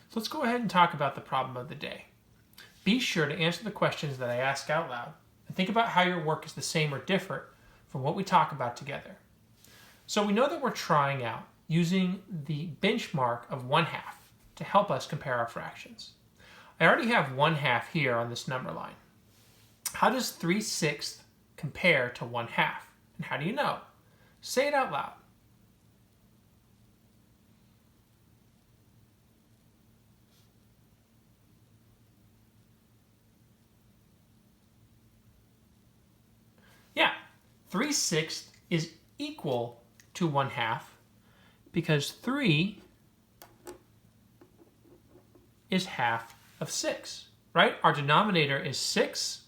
So let's go ahead and talk about the problem of the day. Be sure to answer the questions that I ask out loud and think about how your work is the same or different from what we talk about together. So we know that we're trying out using the benchmark of 1/2 to help us compare our fractions. I already have 1/2 here on this number line. How does 3/6 compare to 1/2? And how do you know? Say it out loud. Yeah, 3/6 is equal to 1/2 because 3 is half of 6, right? Our denominator is 6,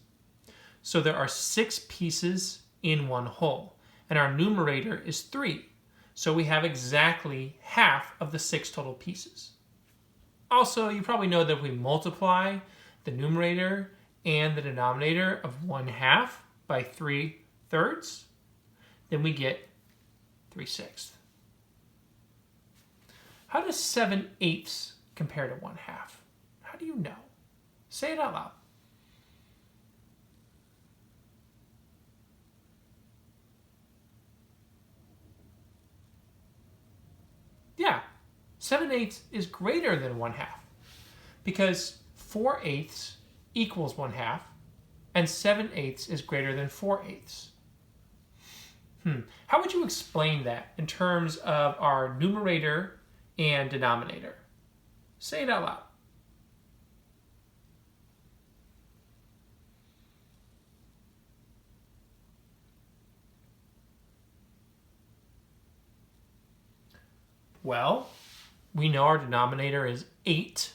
so there are 6 pieces in one whole. And our numerator is 3, so we have exactly half of the 6 total pieces. Also, you probably know that if we multiply the numerator and the denominator of 1/2 by 3/3, then we get 3/6. How does 7/8 compare to 1/2? How do you know? Say it out loud. Yeah, 7/8 is greater than 1/2 because 4/8 equals 1/2 and 7/8 is greater than 4/8. How would you explain that in terms of our numerator and denominator? Say it out loud. Well, we know our denominator is 8,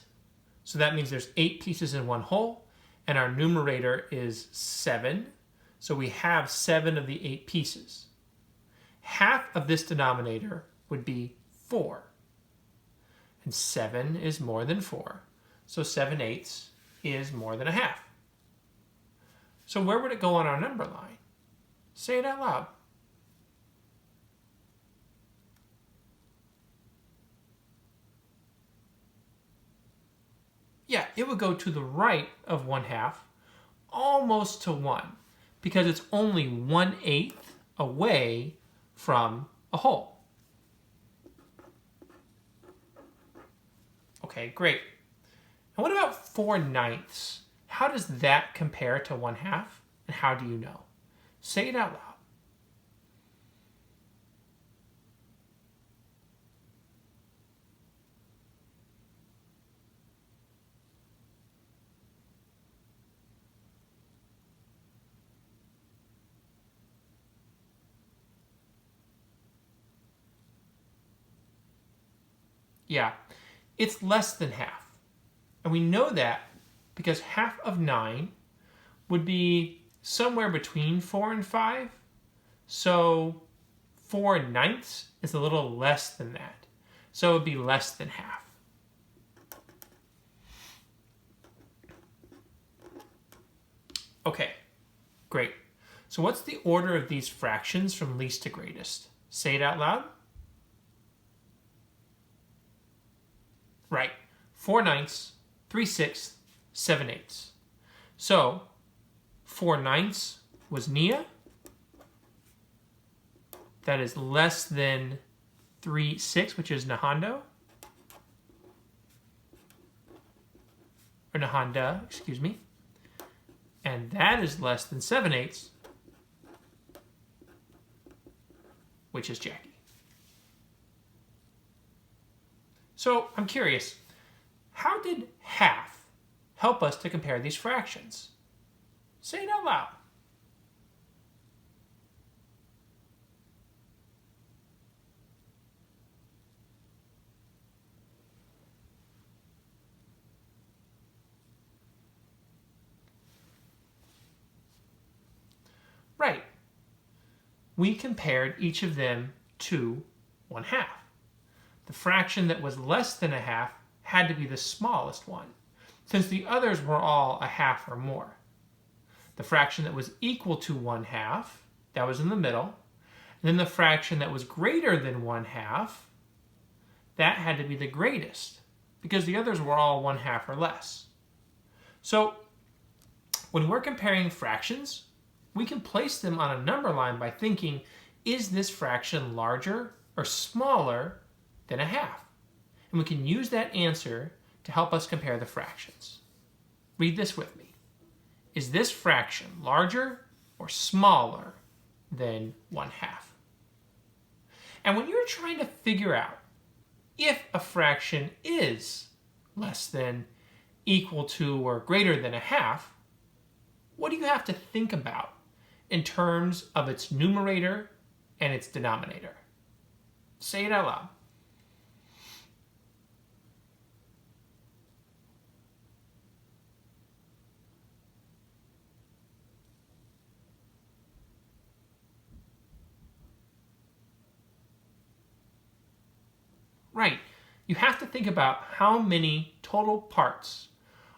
so that means there's 8 pieces in one whole, and our numerator is 7, so we have 7 of the 8 pieces. Half of this denominator would be 4, and 7 is more than 4, so 7/8 is more than 1/2. So where would it go on our number line? Say it out loud. Yeah, it would go to the right of 1/2, almost to 1, because it's only 1/8 away from a whole. Okay, great. And what about 4/9? How does that compare to 1/2? And how do you know? Say it out loud. Yeah, it's less than half. And we know that because half of 9 would be somewhere between 4 and 5. So 4/9 is a little less than that. So it would be less than half. Okay, great. So what's the order of these fractions from least to greatest? Say it out loud. Right, 4/9, 3/6, 7/8. So 4/9 was Nia. That is less than 3/6, which is Nahando. Or Nahanda, excuse me. And that is less than 7/8, which is Jackie. So I'm curious, how did half help us to compare these fractions? Say it out loud. Right. We compared each of them to 1/2. The fraction that was less than 1/2 had to be the smallest one, since the others were all 1/2 or more. The fraction that was equal to 1/2, that was in the middle. And then the fraction that was greater than 1/2, that had to be the greatest, because the others were all 1/2 or less. So when we're comparing fractions, we can place them on a number line by thinking, is this fraction larger or smaller than 1/2? And we can use that answer to help us compare the fractions. Read this with me. Is this fraction larger or smaller than 1/2? And when you're trying to figure out if a fraction is less than, equal to, or greater than 1/2, what do you have to think about in terms of its numerator and its denominator? Say it out loud. Right. You have to think about how many total parts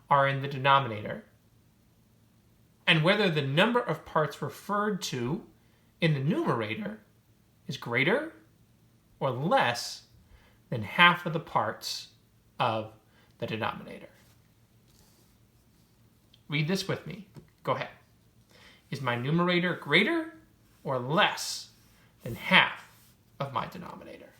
are in the denominator and whether the number of parts referred to in the numerator is greater or less than 1/2 of the parts of the denominator. Read this with me. Go ahead. Is my numerator greater or less than 1/2 of my denominator?